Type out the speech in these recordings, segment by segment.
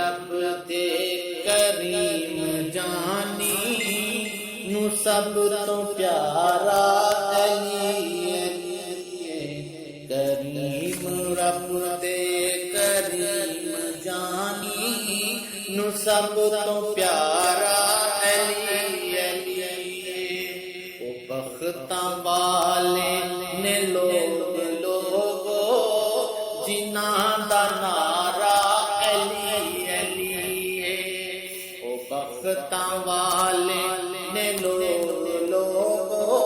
رب دے کریم جانی نو سب تو پیارا علی کریم رب دے کریم جانی نو سب تو پیارا علی او بختاں والے نے لوگو جنہاں دا نعرہ علی او بختاں والے نے لوگو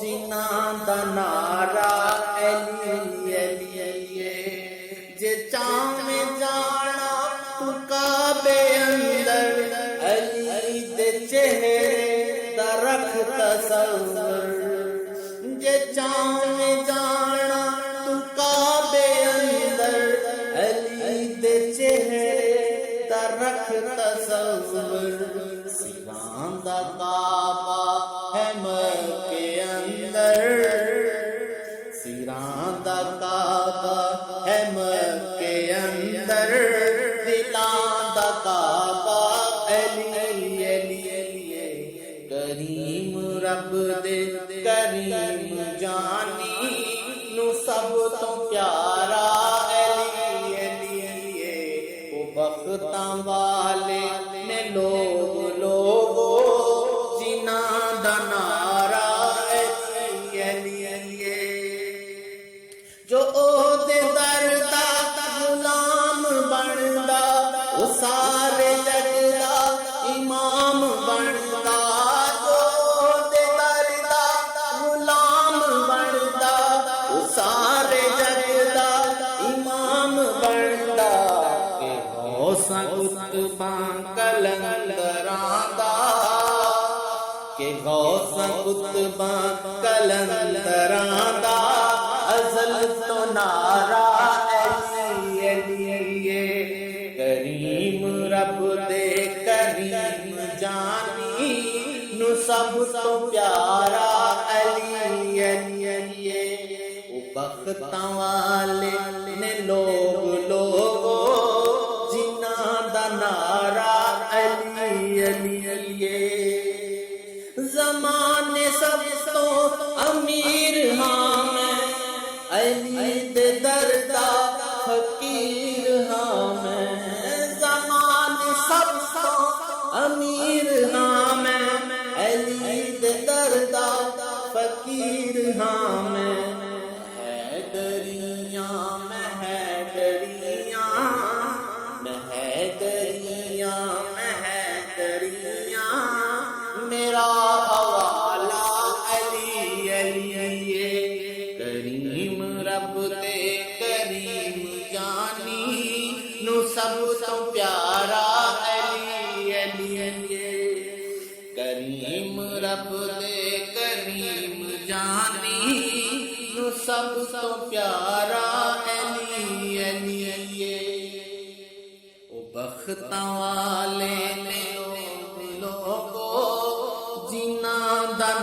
جنہاں دا نعرہ علی جے چاہے جانا تو کعبے اندر علی دے چہرے دا رکھ تصور جے چاہے جانا تو کعبے اندر علی دے چہرے دا رکھ تصور سیران دا کعبہ ہے مکے اندر سیران دا کعبہ ہے مکے اندر دلان دا کعبہ علی کریم رب دے کریم جانی نو سب تو پیارا علی او بختاں والے نے لوگو جنہاں دا نعرہ علی جو او دے در دا غلام بندا او سارے جگ دا امام بندا جو او دے در دا غلام بندا او سارے جگ دا امام بندا کہ غوثاں قطباں کلندراں دا کہ غوثاں قطباں کلندراں دا ازل تو نعرہ علی کریم رب دے کریم جانی نو سب تو پیارا علی او بختاں والے نے لوگو جنہاں دا نعرہ علی زمانے سب تو امیر ہاں میں علی دے در دا فقیر ہاں میں زمانے سب تو امیر ہاں میں علی دے در دا فقیر ہاں میں حیدریاں میں حیدریاں میرا حوالہ علی کریم رب دے کریم جانی نو سب تو پیارا علی کریم رب دے کریم جانی نو سب تو پیارا علی او بختاں والے نے لوگو جنہاں دا